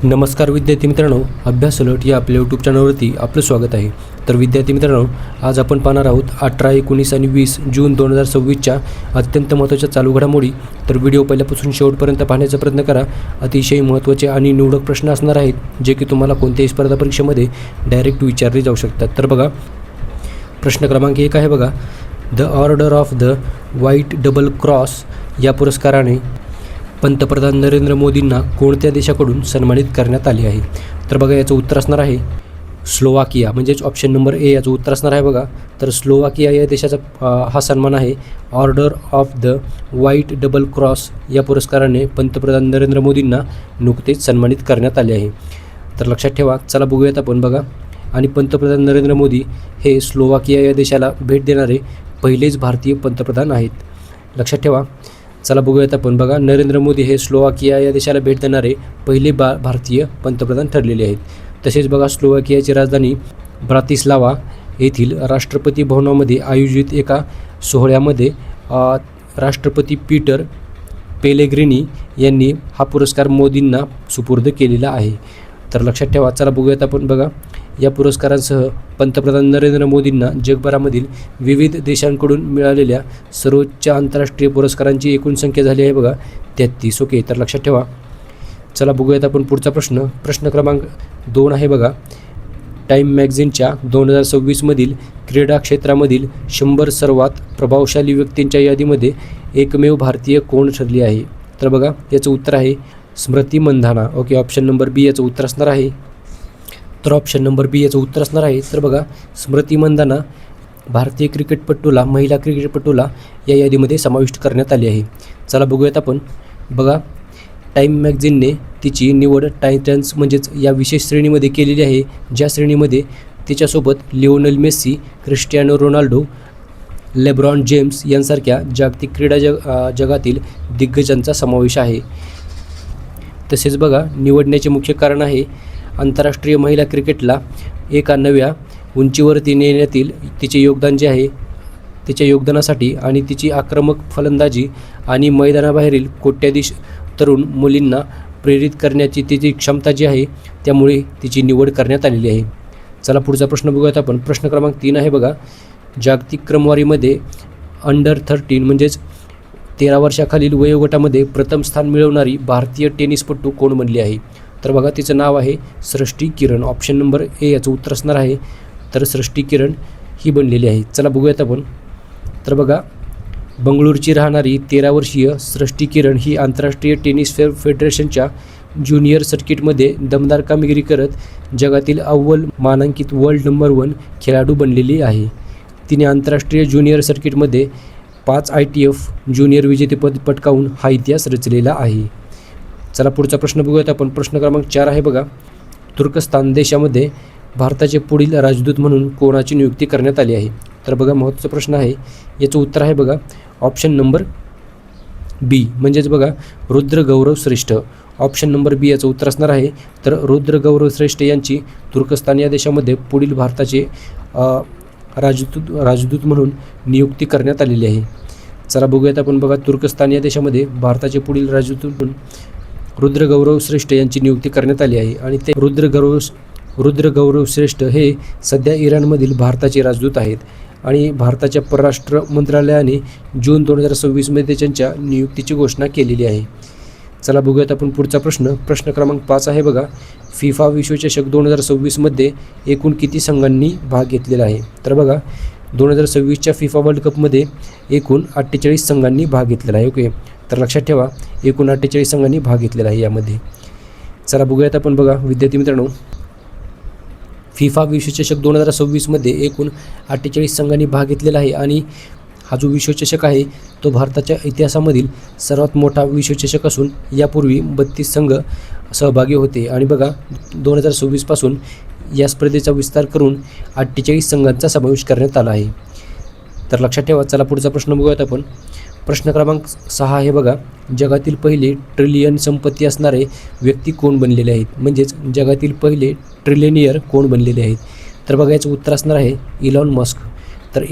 नमस्कार विद्यार्थी मित्रांनो, अभ्यास अलर्ट या आपल्या यूट्यूब चॅनलवरती आपलं स्वागत आहे. तर विद्यार्थी मित्रांनो, आज आपण पाहणार आहोत 18, 19 आणि 20 जून 2026च्या अत्यंत महत्त्वाच्या चालू घडामोडी. तर व्हिडिओ पहिल्यापासून शेवटपर्यंत पाहण्याचा प्रयत्न करा. अतिशय महत्त्वाचे आणि निवडक प्रश्न असणार आहेत जे की तुम्हाला कोणत्याही स्पर्धा परीक्षेमध्ये डायरेक्ट विचारले जाऊ शकतात. तर बघा, प्रश्न क्रमांक 1 आहे बघा, the order of the white double cross या पुरस्काराने पंतप्रधान नरेंद्र मोदींना कोणत्या देशाकडून सन्मानित करण्यात आले आहे? तर बघा, याचं उत्तर असणार आहे स्लोवाकिया, म्हणजेच ऑप्शन नंबर ए याचं उत्तर असणार आहे बघा. तर स्लोवाकिया या देशाचा हा सन्मान आहे. Order of the white double cross या पुरस्काराने पंतप्रधान नरेंद्र मोदींना नुकतेच सन्मानित करण्यात आले आहे. तर लक्षात ठेवा. चला बघूयात आपण बघा. आणि पंतप्रधान नरेंद्र मोदी हे स्लोवाकिया या देशाला भेट देणारे पहिलेच भारतीय पंतप्रधान आहेत. लक्षात ठेवा. चला बघूयात आपण बघा, नरेंद्र मोदी हे स्लोवाकिया या देशाला भेट देणारे पहिले भारतीय पंतप्रधान ठरलेले आहेत. तसेच बघा, स्लोवाकियाची राजधानी ब्रातिस्लावा येथील राष्ट्रपती भवनामध्ये आयोजित एका सोहळ्यामध्ये राष्ट्रपती पीटर पेलेग्रिनी यांनी हा पुरस्कार मोदींना सुपूर्द केलेला आहे. तर लक्षात ठेवा. चला बघूयात आपण बघा, या पुरस्कारांसह पंतप्रधान नरेंद्र मोदींना जगभरामधील विविध देशांकडून मिळालेल्या सर्वोच्च आंतरराष्ट्रीय पुरस्कारांची एकूण संख्या झाली आहे बघा 33. ओके, तर लक्षात ठेवा. चला बघूयात आपण पुढचा प्रश्न. प्रश्न क्रमांक 2 आहे बघा, टाईम मॅगझिनच्या 2026मधील क्रीडा क्षेत्रामधील 100 सर्वात प्रभावशाली व्यक्तींच्या यादीमध्ये एकमेव भारतीय कोण ठरली आहे? तर बघा, याचं उत्तर आहे Smriti Mandhana. Okay, option number बी याचं उत्तर असणार आहे. तर ऑप्शन नंबर बी याचं उत्तर असणार आहे. तर बघा, स्मृती मंधाना भारतीय महिला क्रिकेटपटूला या यादीमध्ये समाविष्ट करण्यात आली आहे. चला बघूयात आपण बघा, टाईम मॅगझिनने तिची निवड टायटन्स म्हणजेच या विशेष श्रेणीमध्ये केलेली आहे, ज्या श्रेणीमध्ये तिच्यासोबत Lionel Messi, Cristiano Ronaldo, LeBron James यांसारख्या जागतिक क्रीडा जगातील दिग्गजांचा समावेश आहे. तसेच बघा, निवडण्याचे मुख्य कारण आहे आंतरराष्ट्रीय महिला क्रिकेटला एका नव्या उंचीवरती नेण्यातील तिचे योगदान जे आहे, तिच्या योगदानासाठी आणि तिची आक्रमक फलंदाजी आणि मैदानाबाहेरील कोट्याधीश तरुण मुलींना प्रेरित करण्याची तिची क्षमता जी आहे, त्यामुळे तिची निवड करण्यात आलेली आहे. चला पुढचा प्रश्न बघूयात आपण. प्रश्न क्रमांक 3 आहे बघा, जागतिक क्रमवारीमध्ये अंडर 13 म्हणजेच 13 वर्षाखालील वयोगटामध्ये प्रथम स्थान मिळवणारी भारतीय टेनिसपटू कोण बनली आहे? तर बघा, तिचं नाव आहे सृष्टी किरण. ऑप्शन नंबर ए याचं उत्तर असणार आहे. तर सृष्टी किरण ही बनलेली आहे. चला बघूयात आपण. तर बघा, बंगळूरची राहणारी 13 वर्षीय सृष्टी किरण ही आंतरराष्ट्रीय टेनिस फेडरेशनच्या ज्युनियर सर्किटमध्ये दमदार कामगिरी करत जगातील अव्वल मानांकित वर्ल्ड नंबर 1 खेळाडू बनलेली आहे. तिने आंतरराष्ट्रीय ज्युनियर सर्किटमध्ये 5 ITF ज्युनियर विजेतेपद पटकावून हा इतिहास रचलेला आहे. चला पुढचा प्रश्न बघूयात आपण. प्रश्न क्रमांक 4 आहे बघा, तुर्कस्तान देशामध्ये भारताचे पुढील राजदूत म्हणून कोणाची नियुक्ती करण्यात आली आहे? तर बघा, महत्त्वाचा प्रश्न आहे. याचं उत्तर आहे बघा ऑप्शन नंबर बी, म्हणजेच बघा रुद्र गौरव श्रेष्ठ. ऑप्शन नंबर बी याचं उत्तर असणार आहे. तर रुद्र गौरव श्रेष्ठ यांची तुर्कस्तान या देशामध्ये पुढील भारताचे राजदूत म्हणून नियुक्ती करण्यात आलेली आहे. चला बघूयात आपण बघा, तुर्कस्तान या देशामध्ये भारताचे पुढील राजदूत म्हणून रुद्र गौरव श्रेष्ठ यांची नियुक्ती करण्यात आली आहे. आणि ते रुद्र गौरव श्रेष्ठ हे सध्या इराणमधील भारताचे राजदूत आहेत. आणि भारताच्या परराष्ट्र मंत्रालयाने जून 2026मध्ये त्यांच्या नियुक्तीची घोषणा केलेली आहे. चला बघूयात आपण पुढचा प्रश्न. प्रश्न क्रमांक 5 आहे बघा, फिफा विश्वचषक 2026मध्ये एकूण किती संघांनी भाग घेतलेला आहे? तर बघा, 2026च्या फिफा वर्ल्ड कपमध्ये एकूण 48 संघांनी भाग घेतलेला आहे. ओके, तर लक्षात ठेवा, एकूण 48 संघांनी भाग घेतलेला आहे यामध्ये. चला बघूयात आपण बघा, विद्यार्थी मित्रांनो, फिफा विश्वचषक 2026मध्ये एकूण 48 संघांनी भाग घेतलेला आहे. आणि हा जो विश्वचषक आहे तो भारताच्या इतिहासामधील सर्वात मोठा विश्वचषक असून यापूर्वी 32 संघ सहभागी होते. आणि बघा, 2026पासून या स्पर्धेचा विस्तार करून 48 संघांचा समावेश करण्यात आला आहे. तर लक्षात ठेवा. चला पुढचा प्रश्न बघूयात आपण. प्रश्न क्रमांक 6 आहे बघा, जगातील पहिले ट्रिलियन संपत्ती असणारे व्यक्ती कोण बनलेले आहेत? म्हणजेच जगातील पहिले ट्रिलियनियर कोण बनलेले आहेत? तर बघा, याचं उत्तर असणार आहे इलॉन मस्क. तर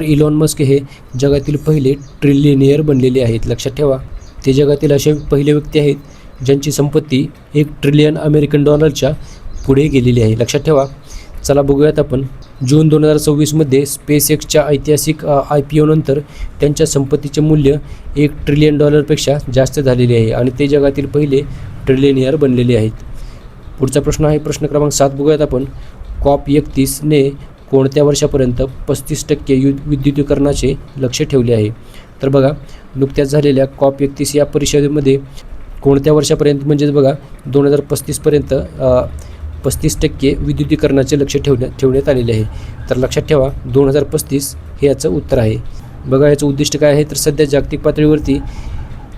इलॉन मस्क हे जगातील पहिले ट्रिलियनियर बनलेले आहेत. लक्षात ठेवा, ते जगातील असे पहिले व्यक्ती आहेत ज्यांची संपत्ती 1 ट्रिलियन अमेरिकन डॉलरच्या पुढे गेलेली आहे. लक्षात ठेवा. चला बघूयात आपण. जून 2026मध्ये स्पेसएक्सच्या ऐतिहासिक IPO नंतर त्यांच्या संपत्तीचे मूल्य 1 ट्रिलियन डॉलरपेक्षा जास्त झालेले आहे आणि ते जगातील पहिले ट्रिलियनियर बनलेले आहेत. पुढचा प्रश्न आहे प्रश्न क्रमांक 7 बघूयात आपण. COP31ने कोणत्या वर्षापर्यंत 35% विद्युतीकरणाचे लक्ष्य ठेवले आहे? तर बघा, नुकत्याच झालेल्या COP31 या परिषदेमध्ये कोणत्या वर्षापर्यंत म्हणजेच बघा 2035पर्यंत 35% विद्युतीकरणाचे लक्ष्य ठेवण्यात आलेले आहे. तर लक्षात ठेवा 2035 हे याचं उत्तर आहे. बघा, याचं उद्दिष्ट काय आहे? तर सध्या जागतिक पातळीवरती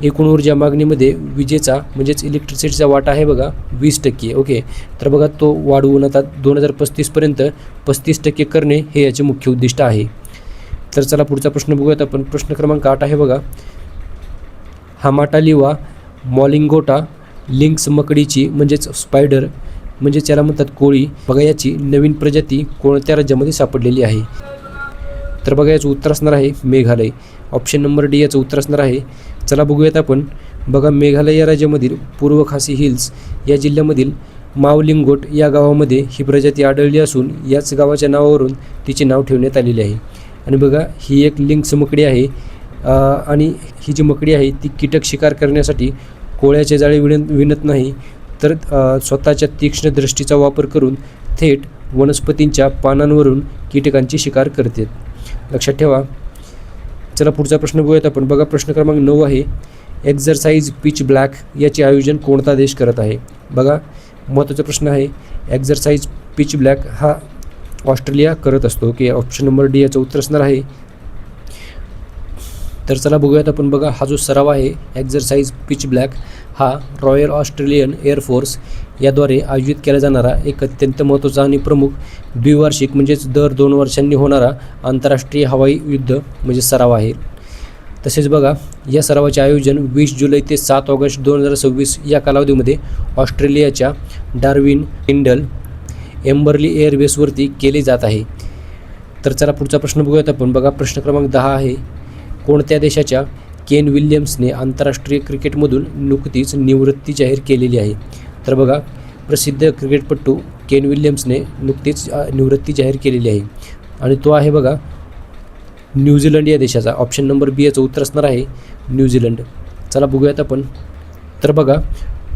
एकूण ऊर्जा मागणीमध्ये विजेचा म्हणजेच इलेक्ट्रिसिटीचा वाटा आहे बघा 20%. ओके, तर बघा तो वाढवून आता 2035पर्यंत 35% करणे हे याचे मुख्य उद्दिष्ट आहे. तर चला पुढचा प्रश्न बघूयात आपण. प्रश्न क्रमांक 8 आहे बघा. हामाटालिवा मॉलिंगोटा लिंक्स मकडीची म्हणजेच स्पायडर म्हणजेच याला म्हणतात कोळी बघा, याची नवीन प्रजाती कोणत्या राज्यामध्ये सापडलेली आहे? तर बघा, याचं उत्तर असणार आहे मेघालय. ऑप्शन नंबर डी याचं उत्तर असणार आहे. चला बघूयात आपण. बघा, मेघालय या राज्यामधील पूर्व खासी हिल्स या जिल्ह्यामधील मावलिंगोट या गावामध्ये ही प्रजाती आढळली असून याच गावाच्या नावावरून तिचे नाव ठेवण्यात आलेले आहे. आणि बघा, ही एक लिंक्स मकडी आहे आणि ही जी मकडी आहे ती कीटक शिकार करण्यासाठी कोळ्याचे जाळे विणत नाही, तर स्वतःच्या तीक्ष्ण दृष्टीचा वापर करून थेट वनस्पतींच्या पानांवरून कीटकांची शिकार करते. लक्षात ठेवा. चला पुढचा प्रश्न बघूयात आपण. बघा, प्रश्न क्रमांक 9 आहे. एक्झरसाइज पिच ब्लॅक याचे आयोजन कोणता देश करत आहे? बघा, महत्त्वाचा प्रश्न आहे. एक्झरसाइज पिच ब्लॅक हा ऑस्ट्रेलिया करत असतो. ओके, ऑप्शन नंबर डी याचं उत्तर असणार आहे. तर चला बघूयात आपण. बघा, हा जो सराव आहे एक्झरसाइज पिच ब्लॅक हा रॉयल ऑस्ट्रेलियन एअरफोर्स याद्वारे आयोजित केला जाणारा एक अत्यंत महत्त्वाचा आणि प्रमुख द्विवार्षिक म्हणजेच दर 2 वर्षांनी होणारा आंतरराष्ट्रीय हवाई युद्ध म्हणजे सराव आहे. तसेच बघा, या सरावाचे आयोजन 20 जुलै ते 7 ऑगस्ट 2026 या कालावधीमध्ये ऑस्ट्रेलियाच्या डार्विन टिंडल एम्बर्ली एअरबेसवरती केले जात आहे. तर चला पुढचा प्रश्न बघूयात आपण. बघा, प्रश्न क्रमांक 10 आहे. कोणत्या देशाच्या केन विल्यम्सने आंतरराष्ट्रीय क्रिकेटमधून नुकतीच निवृत्ती जाहीर केलेली आहे? तर बघा, प्रसिद्ध क्रिकेटपटू केन विल्यम्सने नुकतीच निवृत्ती जाहीर केलेली आहे आणि तो आहे बघा न्यूझीलंड या देशाचा. ऑप्शन नंबर बी याचं उत्तर असणार आहे न्यूझीलंड. चला बघूयात आपण. तर बघा,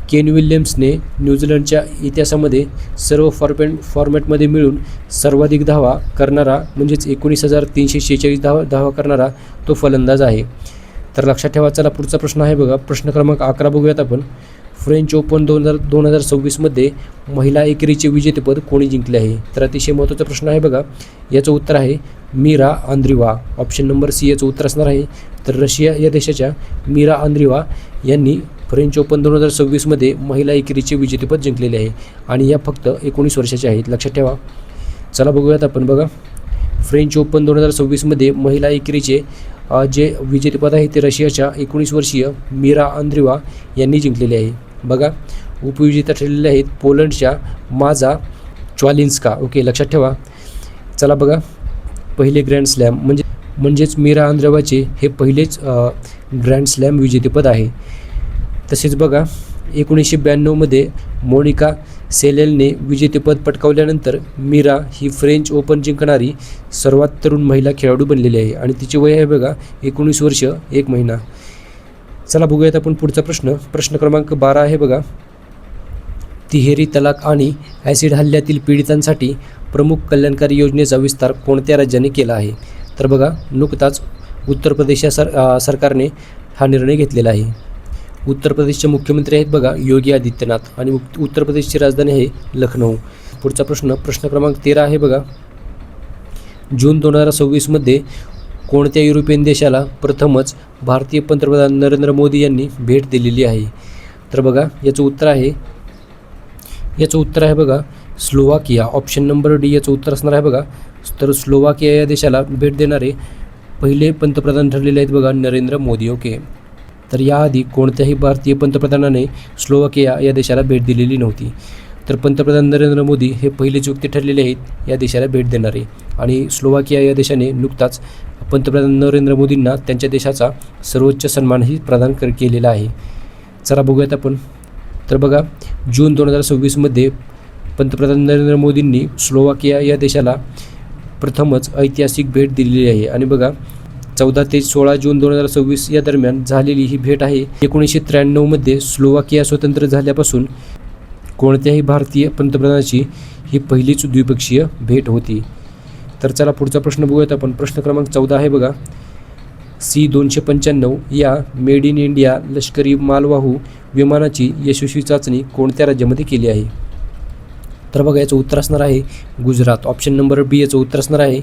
केन विल्यम्सने न्यूझीलंडच्या इतिहासामध्ये सर्व फॉर्मॅटमध्ये मिळून सर्वाधिक धावा करणारा म्हणजेच 19,346 धावा करणारा तो फलंदाज आहे. तर लक्षात ठेवा. चला पुढचा प्रश्न आहे बघा. प्रश्न क्रमांक 11 बघूयात आपण. फ्रेंच ओपन 2026मध्ये महिला एकेरीचे विजेतेपद कोणी जिंकले आहे? तर अतिशय महत्त्वाचा प्रश्न आहे बघा. याचं उत्तर आहे मीरा आंद्रीवा. ऑप्शन नंबर सी याचं उत्तर असणार आहे. तर रशिया या देशाच्या मीरा आंद्रीवा यांनी फ्रेंच ओपन 2026मध्ये महिला एकेरीचे विजेतेपद जिंकलेले आहे आणि या फक्त 19 वर्षाच्या आहेत. लक्षात ठेवा. चला बघूयात आपण. बघा, फ्रेंच ओपन 2026मध्ये महिला एकेरीचे जे विजेतेपद आहे ते रशियाच्या 19 वर्षीय मीरा आंद्रीवा यांनी जिंकलेले आहे. बघा, उपविजेता ठरलेले आहेत पोलंडच्या माजा च्वालिन्स्का. ओके, लक्षात ठेवा. चला बघा, पहिले ग्रँड स्लॅम म्हणजेच मीरा आंद्रीवाचे हे पहिलेच ग्रँड स्लॅम विजेतेपद आहे. तसेच बघा, 1992मध्ये मोनिका सेलेलने विजेतेपद पटकावल्यानंतर मीरा ही फ्रेंच ओपन जिंकणारी सर्वात तरुण महिला खेळाडू बनलेली आहे आणि तिचे वय आहे बघा 19 वर्ष 1 महिना. चला बघूयात आपण पुढचा प्रश्न. प्रश्न क्रमांक 12 आहे बघा. तिहेरी तलाक आणि ॲसिड हल्ल्यातील पीडितांसाठी प्रमुख कल्याणकारी योजनेचा विस्तार कोणत्या राज्याने केला आहे? तर बघा, नुकताच उत्तर प्रदेश सरकारने हा निर्णय घेतलेला आहे. उत्तर प्रदेशचे मुख्यमंत्री आहेत बघा योगी आदित्यनाथ आणि उत्तर प्रदेशची राजधानी आहे लखनौ. पुढचा प्रश्न क्रमांक 13 आहे बघा. जून 2026मध्ये कोणत्या युरोपियन देशाला प्रथमच भारतीय पंतप्रधान नरेंद्र मोदी यांनी भेट दिलेली आहे? तर बघा, याचं उत्तर आहे बघा स्लोवाकिया. ऑप्शन नंबर डी याचं उत्तर असणार आहे बघा. तर स्लोवाकिया या देशाला भेट देणारे पहिले पंतप्रधान ठरलेले आहेत बघा नरेंद्र मोदी. ओके, तर याआधी कोणत्याही भारतीय पंतप्रधानाने स्लोवाकिया या देशाला भेट दिलेली नव्हती. तर पंतप्रधान नरेंद्र मोदी हे पहिलेच व्यक्ती ठरलेले आहेत या देशाला भेट देणारे आणि स्लोवाकिया या देशाने नुकताच पंतप्रधान नरेंद्र मोदींना त्यांच्या देशाचा सर्वोच्च सन्मानही प्रदान केलेला आहे. चला बघूयात आपण. तर बघा जून 2026मध्ये पंतप्रधान नरेंद्र मोदींनी स्लोवाकिया या देशाला प्रथमच ऐतिहासिक भेट दिलेली आहे. आणि बघा 14 ते 16 जून 2026 या दरम्यान झालेली ही भेट आहे. 1993मध्ये स्लोवाकिया स्वतंत्र झाल्यापासून कोणत्याही भारतीय पंतप्रधानाची ही पहिलीच द्विपक्षीय भेट होती. तर चला पुढचा प्रश्न बघूयात आपण. प्रश्न क्रमांक 14 आहे बघा, C-295 या मेड इन इंडिया लष्करी मालवाहू विमानाची यशस्वी चाचणी कोणत्या राज्यामध्ये केली आहे? तर बघा याचं उत्तर असणार आहे गुजरात. ऑप्शन नंबर बी याचं उत्तर असणार आहे.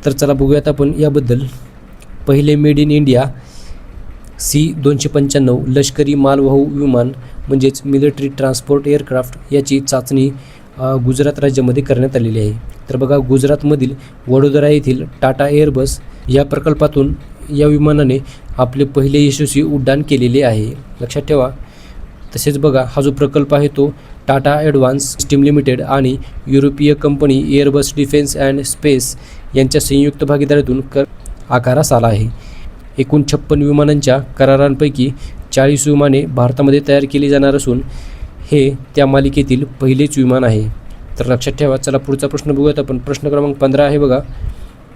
तर चला बघूयात आपण याबद्दल. पहिले मेड इन इंडिया C-295 लष्करी मालवाहू विमान म्हणजेच मिलिटरी ट्रान्सपोर्ट एअरक्राफ्ट याची चाचणी गुजरात राज्यामध्ये करण्यात आलेली आहे. तर बघा गुजरातमधील वडोदरा येथील टाटा एअरबस या प्रकल्पातून या विमानाने आपले पहिले यशस्वी उड्डाण केलेले आहे, लक्षात ठेवा. तसेच बघा हा जो प्रकल्प आहे तो टाटा ॲडव्हान्स सिस्टीम लिमिटेड आणि युरोपीय company Airbus defence and space यांच्या संयुक्त भागीदारीतून आकारास आला आहे. एकूण 56 विमानांच्या करारांपैकी 40 विमाने भारतामध्ये तयार केली जाणार असून हे त्या मालिकेतील पहिलेच विमान आहे. तर लक्षात ठेवा. चला पुढचा प्रश्न बघूयात आपण. प्रश्न क्रमांक 15 आहे बघा,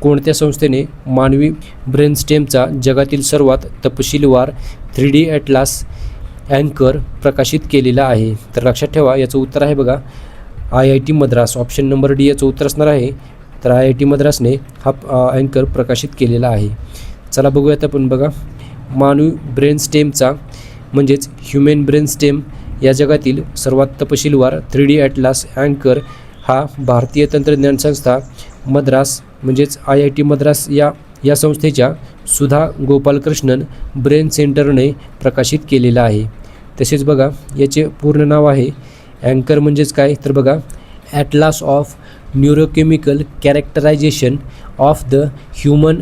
कोणत्या संस्थेने मानवी ब्रेन स्टेमचा जगातील सर्वात तपशीलवार 3D ॲटलास अँकर प्रकाशित केलेला आहे? तर लक्षात ठेवा याचं उत्तर आहे बघा IIT Madras. Option number D याचं उत्तर असणार आहे. तर IIT मद्रासने हा अँकर प्रकाशित केलेला आहे. चला बघूयात आपण. बघा मानवी ब्रेन स्टेमचा म्हणजेच ह्युमन ब्रेन स्टेम या जगातील सर्वात तपशीलवार 3D ॲटलास अँकर हा भारतीय तंत्रज्ञान संस्था मद्रास म्हणजेच IIT मद्रास या संस्थेच्या सुधा गोपालकृष्णन ब्रेन सेंटरने प्रकाशित केलेला आहे. तसेच बघा याचे पूर्ण नाव आहे अँकर म्हणजेच काय, तर बघा atlas of neurochemical characterisation of the human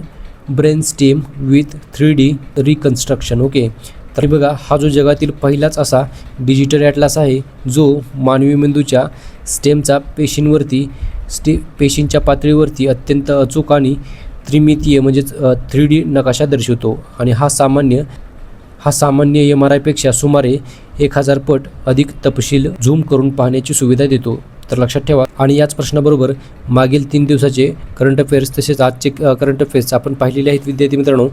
brain stem with 3D reconstruction. Okay. तर बघा हा जो जगातील पहिलाच असा डिजिटल ॲटलास आहे जो मानवी मेंदूच्या स्टेमचा पेशींच्या पातळीवरती अत्यंत अचूक आणि त्रिमितीय म्हणजेच 3D नकाशा दर्शवतो. आणि हा सामान्य MRIपेक्षा सुमारे 1000 पट अधिक तपशील झूम करून पाहण्याची सुविधा देतो. तर लक्षात ठेवा. आणि याच प्रश्नाबरोबर मागील 3 दिवसाचे करंट अफेअर्स तसेच आजचे करंट अफेअर्स आपण पाहिलेले आहेत विद्यार्थी मित्रांनो.